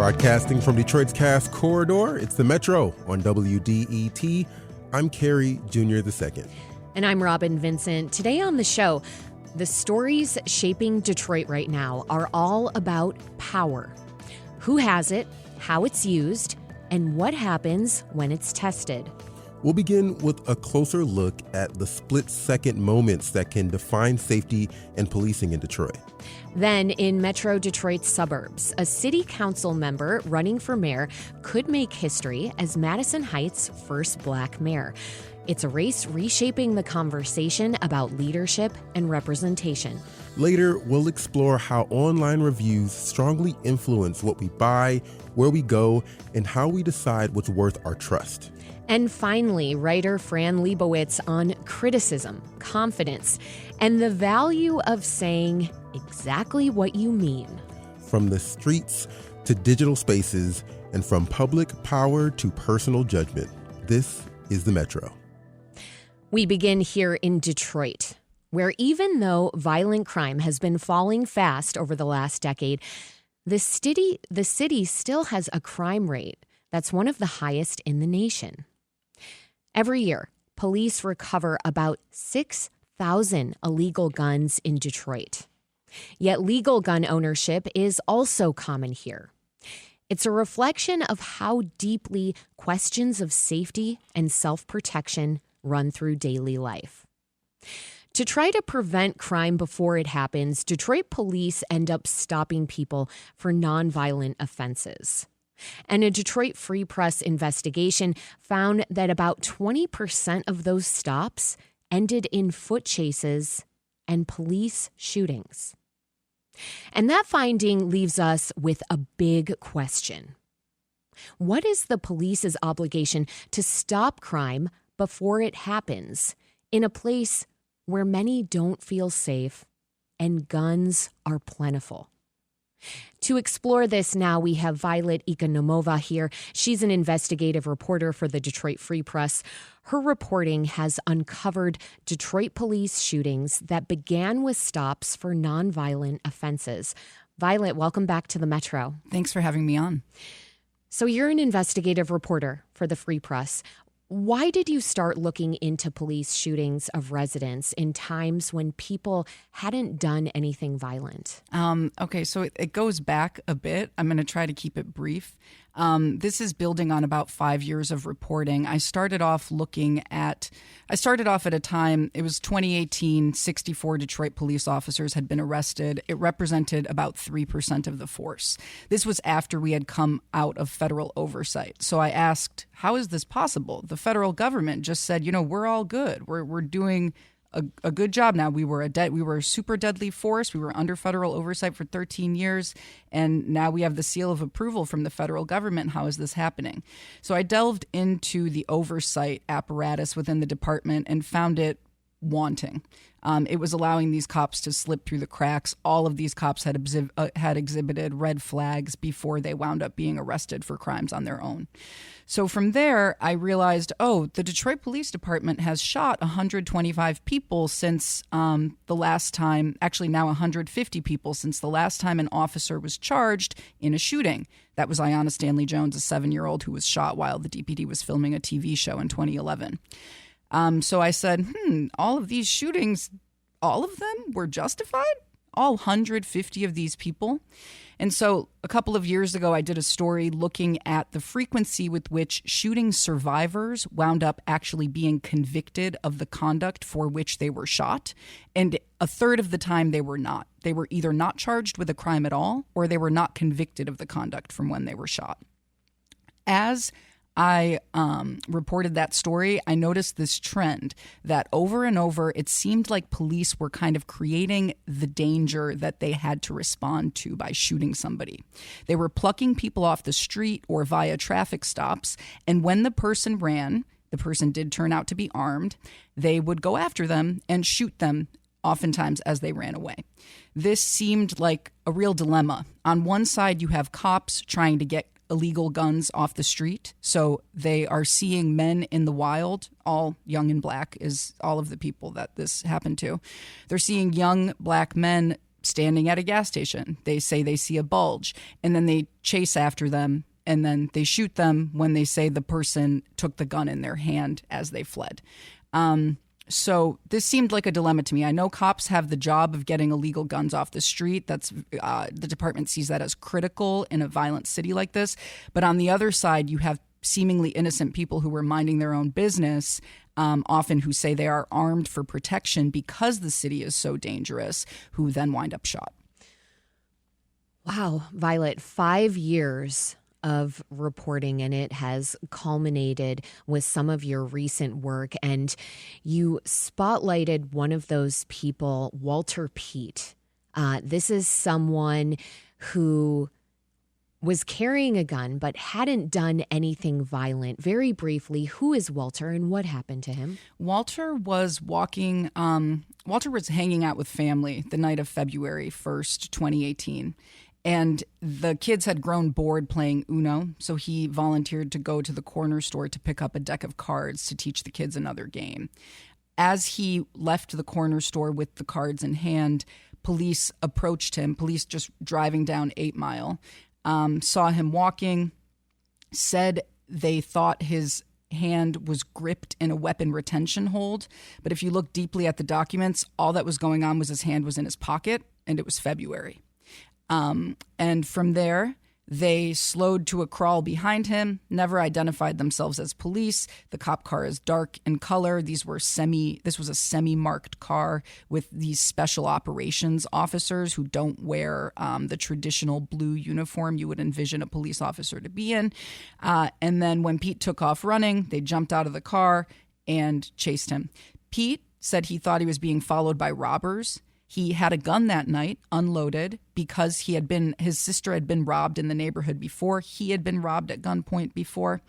Broadcasting from Detroit's Cast Corridor, it's the Metro on WDET. I'm Kerry Jr. II. And I'm Robyn Vincent. Today on the show, the stories shaping Detroit right now are all about power. Who has it, how it's used, and what happens when it's tested. We'll begin with a closer look at the split-second moments that can define safety and policing in Detroit. Then, in Metro Detroit's suburbs, a city council member running for mayor could make history as Madison Heights' first black mayor. It's a race reshaping the conversation about leadership and representation. Later, we'll explore how online reviews strongly influence what we buy, where we go, and how we decide what's worth our trust. And finally, writer Fran Lebowitz on criticism, confidence, and the value of saying exactly what you mean. From the streets to digital spaces, and from public power to personal judgment, this is the Metro. We begin here in Detroit, where even though violent crime has been falling fast over the last decade, the city still has a crime rate that's one of the highest in the nation. Every year, police recover about 6,000 illegal guns in Detroit. Yet legal gun ownership is also common here. It's a reflection of how deeply questions of safety and self-protection run through daily life. To try to prevent crime before it happens, Detroit police end up stopping people for nonviolent offenses. And a Detroit Free Press investigation found that about 20% of those stops ended in foot chases and police shootings. And that finding leaves us with a big question. What is the police's obligation to stop crime before it happens in a place where many don't feel safe and guns are plentiful? To explore this now, we have Violet Ikonomova here. She's an investigative reporter for the Detroit Free Press. Her reporting has uncovered Detroit police shootings that began with stops for nonviolent offenses. Violet, welcome back to the Metro. Thanks for having me on. So you're an investigative reporter for the Free Press. Why did you start looking into police shootings of residents in times when people hadn't done anything violent? Okay, so it goes back a bit. I'm going to try to keep it brief. This is building on about 5 years of reporting. I started off at a time, it was 2018, 64 Detroit police officers had been arrested. It represented about 3% of the force. This was after we had come out of federal oversight. So I asked, how is this possible? The federal government just said, we're all good. We're doing a good job now. We were a super deadly force. We were under federal oversight for 13 years, and now we have the seal of approval from the federal government. How is this happening? So I delved into the oversight apparatus within the department and found it wanting. It was allowing these cops to slip through the cracks. All of these cops had exhibited red flags before they wound up being arrested for crimes on their own. So from there, I realized, the Detroit Police Department has shot 125 people since the last time, actually now 150 people since the last time an officer was charged in a shooting. That was Ayanna Stanley Jones, a 7-year-old who was shot while the DPD was filming a TV show in 2011. So I said, all of these shootings, all of them were justified? All 150 of these people? And so a couple of years ago, I did a story looking at the frequency with which shooting survivors wound up actually being convicted of the conduct for which they were shot. And a third of the time they were not. They were either not charged with a crime at all, or they were not convicted of the conduct from when they were shot. As I reported that story, I noticed this trend that over and over, it seemed like police were kind of creating the danger that they had to respond to by shooting somebody. They were plucking people off the street or via traffic stops, and when the person ran, the person did turn out to be armed, they would go after them and shoot them, oftentimes as they ran away. This seemed like a real dilemma. On one side, you have cops trying to get illegal guns off the street. So they are seeing men in the wild, all young and black is all of the people that this happened to. They're seeing young black men standing at a gas station. They say they see a bulge, and then they chase after them, and then they shoot them when they say the person took the gun in their hand as they fled. So this seemed like a dilemma to me. I know cops have the job of getting illegal guns off the street. That's the department sees that as critical in a violent city like this. But on the other side, you have seemingly innocent people who were minding their own business, often who say they are armed for protection because the city is so dangerous, who then wind up shot. Wow, Violet, 5 years of reporting, and it has culminated with some of your recent work. And you spotlighted one of those people, Walter Peete. This is someone who was carrying a gun but hadn't done anything violent. Very briefly, who is Walter and what happened to him? Walter was Walter was hanging out with family the night of February 1st, 2018. And the kids had grown bored playing Uno, so he volunteered to go to the corner store to pick up a deck of cards to teach the kids another game. As he left the corner store with the cards in hand, police approached him, police just driving down 8 Mile, saw him walking, said they thought his hand was gripped in a weapon retention hold. But if you look deeply at the documents, all that was going on was his hand was in his pocket, and it was February. And from there, they slowed to a crawl behind him, never identified themselves as police. The cop car is dark in color. This was a semi-marked car with these special operations officers who don't wear the traditional blue uniform you would envision a police officer to be in. And then when Pete took off running, they jumped out of the car and chased him. Pete said he thought he was being followed by robbers. He had a gun that night, unloaded, because his sister had been robbed in the neighborhood before. He had been robbed at gunpoint before.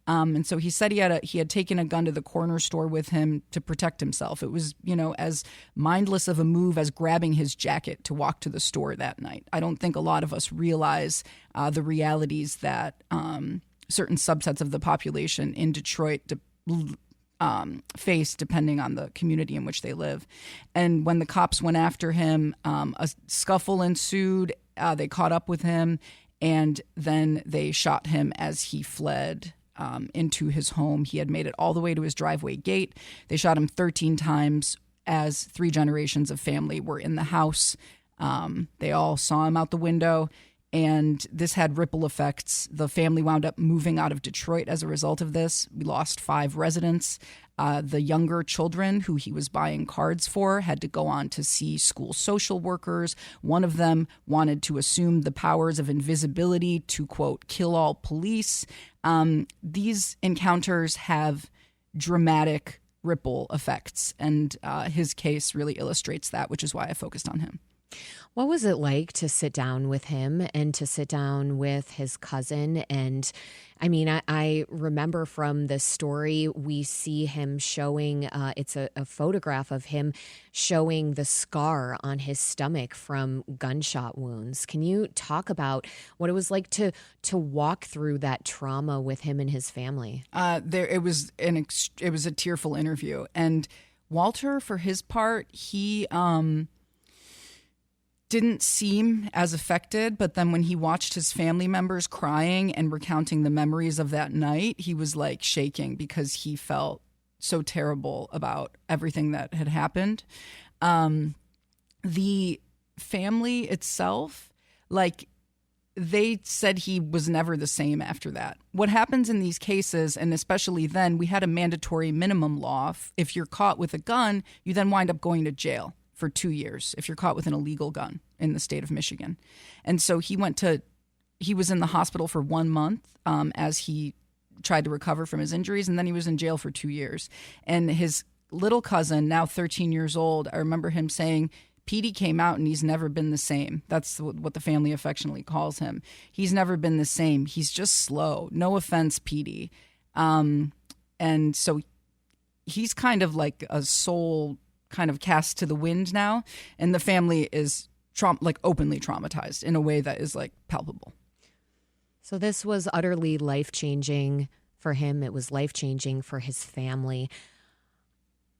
And so he said he had taken a gun to the corner store with him to protect himself. It was, as mindless of a move as grabbing his jacket to walk to the store that night. I don't think a lot of us realize the realities that certain subsets of the population in Detroit face depending on the community in which they live. And when the cops went after him, a scuffle ensued. They caught up with him, and then they shot him as he fled into his home. He had made it all the way to his driveway gate. They shot him 13 times as 3 generations of family were in the house. They all saw him out the window. And this had ripple effects. The family wound up moving out of Detroit as a result of this. We lost 5 residents. The younger children who he was buying cards for had to go on to see school social workers. One of them wanted to assume the powers of invisibility to, quote, kill all police. These encounters have dramatic ripple effects. And his case really illustrates that, which is why I focused on him. What was it like to sit down with him and to sit down with his cousin? And I mean, I remember from the story, we see him showing, it's a photograph of him showing the scar on his stomach from gunshot wounds. Can you talk about what it was like to walk through that trauma with him and his family? It was a tearful interview. And Walter, for his part, he didn't seem as affected, but then when he watched his family members crying and recounting the memories of that night, he was like shaking because he felt so terrible about everything that had happened. The family itself, they said he was never the same after that. What happens in these cases, and especially then, we had a mandatory minimum law. If you're caught with a gun, you then wind up going to jail for 2 years if you're caught with an illegal gun in the state of Michigan. And so he was in the hospital for 1 month as he tried to recover from his injuries, and then he was in jail for 2 years. And his little cousin, now 13 years old, I remember him saying, Petey came out and he's never been the same. That's what the family affectionately calls him. He's never been the same. He's just slow. No offense, Petey. And so he's kind of like a soul kind of cast to the wind now, and the family is openly traumatized in a way that is palpable. So this was utterly life-changing for him. It was life-changing for his family.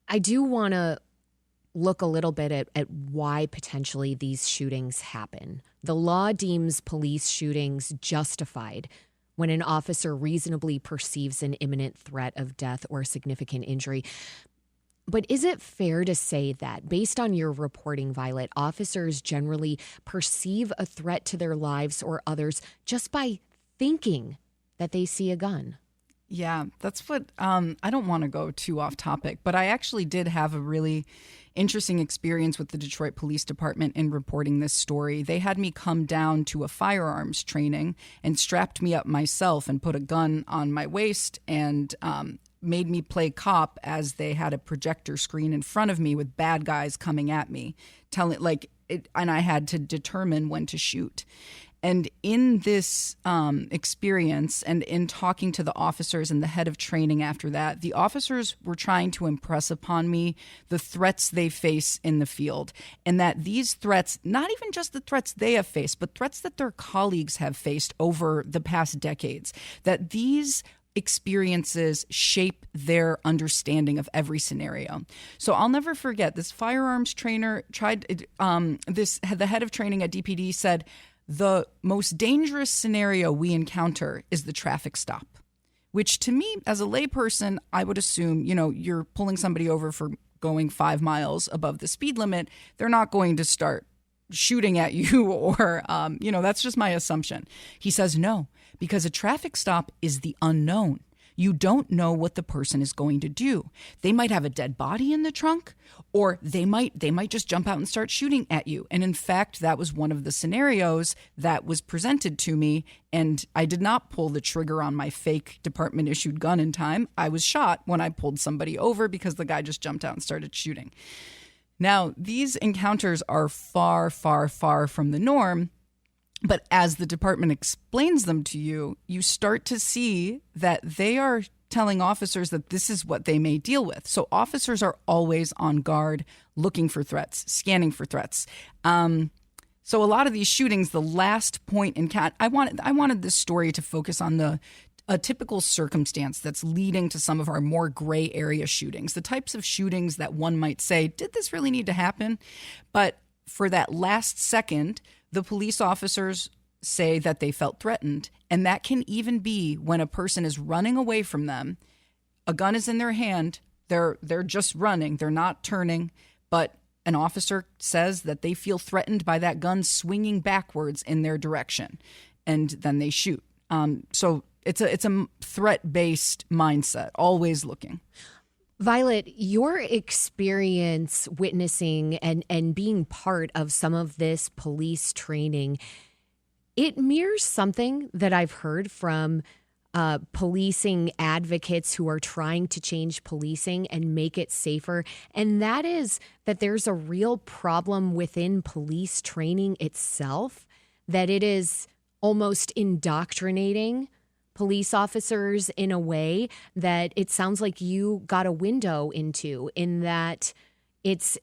I do want to look a little bit at why potentially these shootings happen. The law deems police shootings justified when an officer reasonably perceives an imminent threat of death or significant injury. But is it fair to say that, based on your reporting, Violet, officers generally perceive a threat to their lives or others just by thinking that they see a gun? Yeah, that's what I don't want to go too off topic, but I actually did have a really interesting experience with the Detroit Police Department in reporting this story. They had me come down to a firearms training and strapped me up myself and put a gun on my waist and made me play cop as they had a projector screen in front of me with bad guys coming at me, and I had to determine when to shoot. And in this experience and in talking to the officers and the head of training after that, the officers were trying to impress upon me the threats they face in the field, and that these threats, not even just the threats they have faced, but threats that their colleagues have faced over the past decades, that these experiences shape their understanding of every scenario. So I'll never forget, this firearms trainer the head of training at DPD said, the most dangerous scenario we encounter is the traffic stop, which to me, as a layperson, I would assume, you're pulling somebody over for going 5 miles above the speed limit. They're not going to start shooting at you or, that's just my assumption. He says no, because a traffic stop is the unknown. You don't know what the person is going to do. They might have a dead body in the trunk, or they might just jump out and start shooting at you. And in fact, that was one of the scenarios that was presented to me. And I did not pull the trigger on my fake department issued gun in time. I was shot when I pulled somebody over because the guy just jumped out and started shooting. Now, these encounters are far, far, far from the norm. But as the department explains them to you, you start to see that they are telling officers that this is what they may deal with. So officers are always on guard, looking for threats, scanning for threats. So a lot of these shootings, the last point in I wanted this story to focus on a typical circumstance that's leading to some of our more gray area shootings, the types of shootings that one might say, did this really need to happen? But for that last second, the police officers say that they felt threatened, and that can even be when a person is running away from them. A gun is in their hand. They're just running. They're not turning, but an officer says that they feel threatened by that gun swinging backwards in their direction, and then they shoot. So it's a threat-based mindset, always looking. Violet, your experience witnessing and being part of some of this police training, it mirrors something that I've heard from policing advocates who are trying to change policing and make it safer. And that is that there's a real problem within police training itself, that it is almost indoctrinating police officers in a way that it sounds like you got a window into, in that it's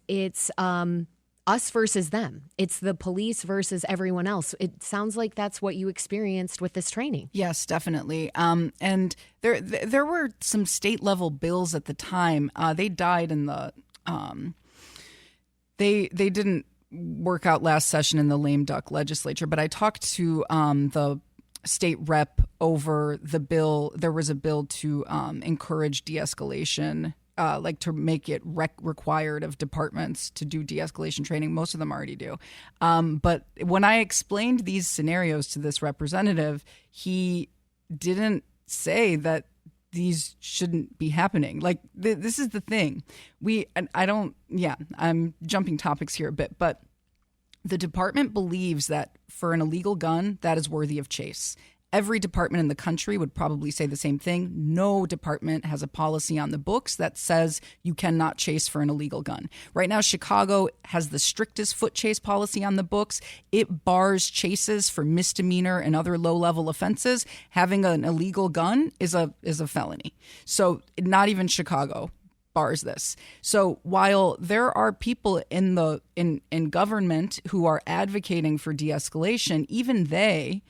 us versus them. It's the police versus everyone else. It sounds like that's what you experienced with this training. Yes, definitely. And there were some state level bills at the time. They died in the they didn't work out last session in the lame duck legislature. But I talked to the state rep over the bill. There was a bill to encourage de-escalation, to make it required of departments to do de-escalation training. Most of them already do. But when I explained these scenarios to this representative, he didn't say that these shouldn't be happening. This is the thing. I'm jumping topics here a bit, but the department believes that for an illegal gun, that is worthy of chase. Every department in the country would probably say the same thing. No department has a policy on the books that says you cannot chase for an illegal gun. Right now, Chicago has the strictest foot chase policy on the books. It bars chases for misdemeanor and other low-level offenses. Having an illegal gun is a felony. So not even Chicago bars this. So while there are people in government who are advocating for de-escalation, even they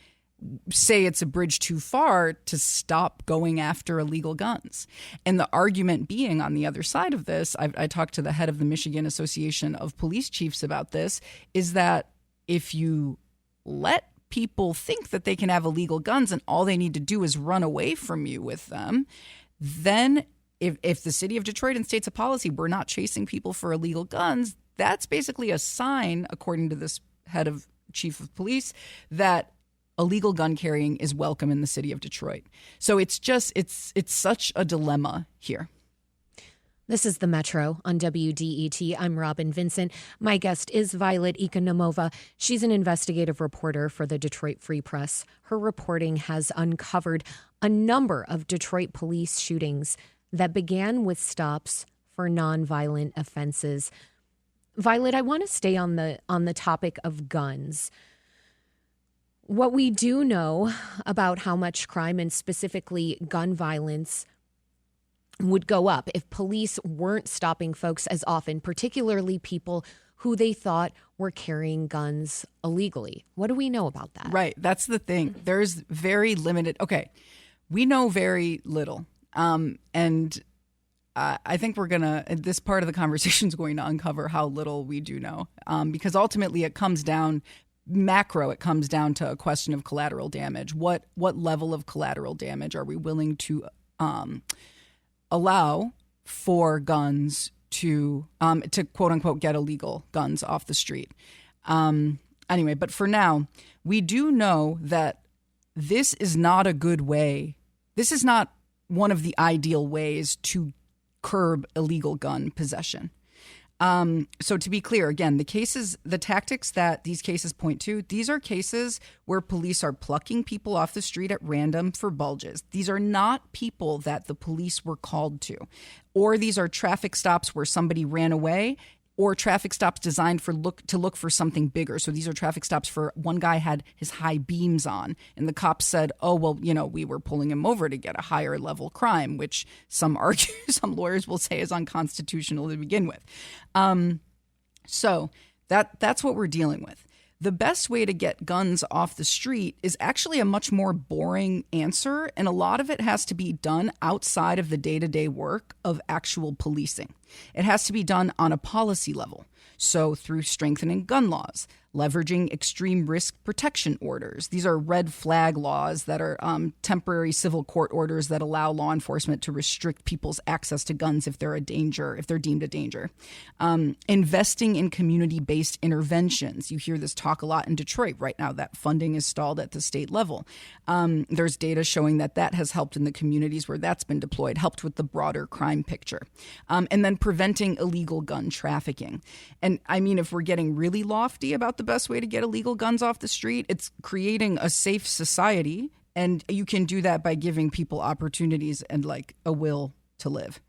say it's a bridge too far to stop going after illegal guns. And the argument being on the other side of this, I talked to the head of the Michigan Association of Police Chiefs about this, is that if you let people think that they can have illegal guns and all they need to do is run away from you with them, then if the city of Detroit instates a policy, we're not chasing people for illegal guns, that's basically a sign, according to this head of chief of police, that illegal gun carrying is welcome in the city of Detroit. So it's such a dilemma here. This is the Metro on WDET. I'm Robyn Vincent. My guest is Violet Ikonomova. She's an investigative reporter for the Detroit Free Press. Her reporting has uncovered a number of Detroit police shootings that began with stops for nonviolent offenses. Violet, I want to stay on the topic of guns. What we do know about how much crime and specifically gun violence would go up if police weren't stopping folks as often, particularly people who they thought were carrying guns illegally. What do we know about that? Right. That's the thing. There's very limited. Okay. We know very little. And I think this part of the conversation is going to uncover how little we do know. Because ultimately it comes down to a question of collateral damage. What level of collateral damage are we willing to allow for guns to quote unquote get illegal guns off the street? Anyway, but for now, we do know that this is not a good way. This is not one of the ideal ways to curb illegal gun possession. So to be clear, again, the tactics that these cases point to, these are cases where police are plucking people off the street at random for bulges. These are not people that the police were called to, or these are traffic stops where somebody ran away, or traffic stops designed to look for something bigger. So these are traffic stops for one guy had his high beams on, and the cops said, "Oh, well, we were pulling him over to get a higher level crime," which some lawyers will say is unconstitutional to begin with. So that's what we're dealing with. The best way to get guns off the street is actually a much more boring answer, and a lot of it has to be done outside of the day-to-day work of actual policing. It has to be done on a policy level, so through strengthening gun laws, leveraging extreme risk protection orders. These are red flag laws that are temporary civil court orders that allow law enforcement to restrict people's access to guns if they're deemed a danger. Investing in community-based interventions. You hear this talk a lot in Detroit right now. That funding is stalled at the state level. There's data showing that has helped in the communities where that's been deployed, helped with the broader crime picture. And then preventing illegal gun trafficking. And I mean, if we're getting really lofty about the best way to get illegal guns off the street, it's creating a safe society, and you can do that by giving people opportunities and like a will to live.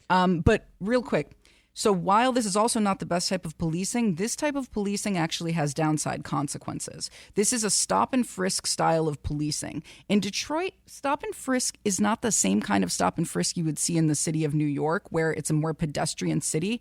But real quick, so while this is also not the best type of policing, this type of policing actually has downside consequences. This is a stop and frisk style of policing. In Detroit, stop and frisk is not the same kind of stop and frisk you would see in the city of New York, where it's a more pedestrian city.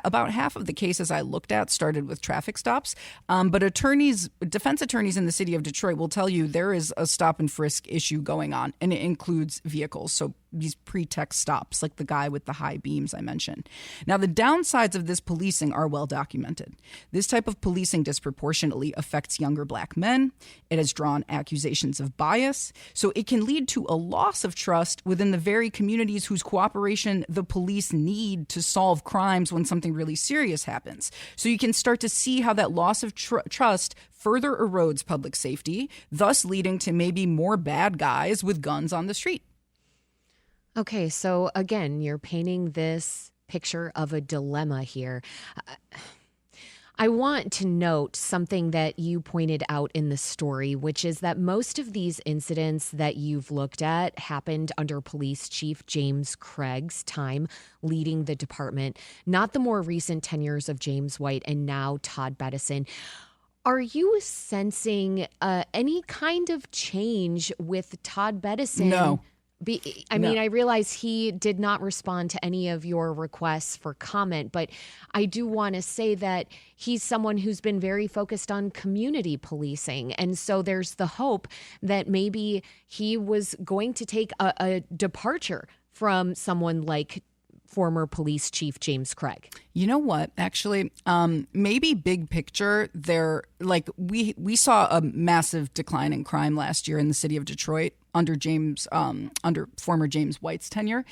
About half of the cases I looked at started with traffic stops. But defense attorneys in the city of Detroit will tell you there is a stop and frisk issue going on, and it includes vehicles. So these pretext stops, like the guy with the high beams I mentioned. Now, the downsides of this policing are well documented. This type of policing disproportionately affects younger black men. It has drawn accusations of bias. So it can lead to a loss of trust within the very communities whose cooperation the police need to solve crimes when something really serious happens. So you can start to see how that loss of trust further erodes public safety, thus leading to maybe more bad guys with guns on the street. Okay, so again, you're painting this picture of a dilemma here. I want to note something that you pointed out in the story, which is that most of these incidents that you've looked at happened under Police Chief James Craig's time leading the department, not the more recent tenures of James White and now Todd Bettison. Are you sensing any kind of change with Todd Bettison? No. I realize he did not respond to any of your requests for comment, but I do want to say that he's someone who's been very focused on community policing. And so there's the hope that maybe he was going to take a departure from someone like former police chief James Craig. You know what? Actually, maybe big picture, we saw a massive decline in crime last year in the city of Detroit under former James White's tenure.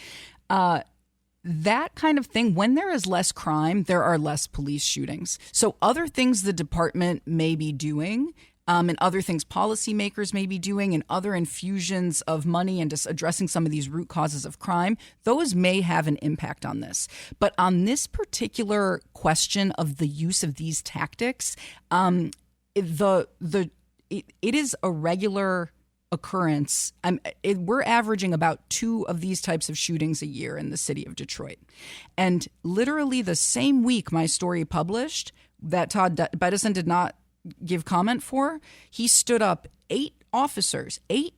That kind of thing, when there is less crime, there are less police shootings. So other things the department may be doing, and other things policymakers may be doing, and other infusions of money and just addressing some of these root causes of crime, those may have an impact on this. But on this particular question of the use of these tactics, it is a regular occurrence. We're averaging about 2 of these types of shootings a year in the city of Detroit. And literally the same week my story published that Todd Bedison did not give comment for, he stood up 8 officers, eight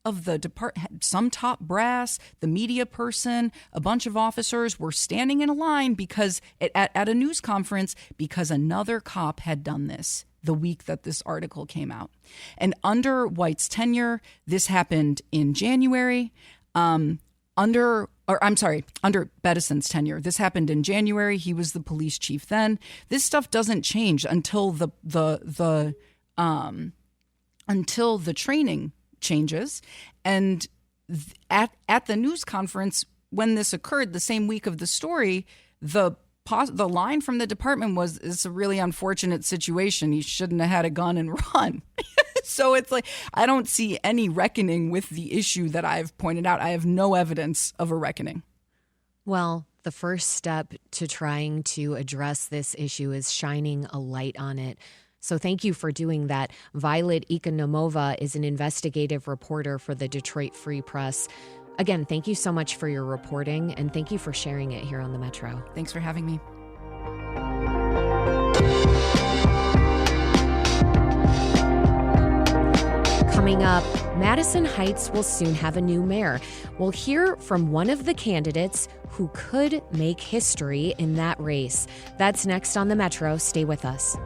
of the department, some top brass, the media person, a bunch of officers were standing in a line because at a news conference because another cop had done this the week that this article came out. And under White's tenure, this happened in January. Under Bedison's tenure, this happened in January. He was the police chief then. This stuff doesn't change until the training changes. And at the news conference when this occurred, the same week of the story, the line from the department was, "It's a really unfortunate situation. He shouldn't have had a gun and run." So it's like, I don't see any reckoning with the issue that I've pointed out. I have no evidence of a reckoning. Well, the first step to trying to address this issue is shining a light on it. So thank you for doing that. Violet Ikonomova is an investigative reporter for the Detroit Free Press. Again, thank you so much for your reporting, and thank you for sharing it here on the Metro. Thanks for having me. Coming up, Madison Heights will soon have a new mayor. We'll hear from one of the candidates who could make history in that race. That's next on the Metro. Stay with us.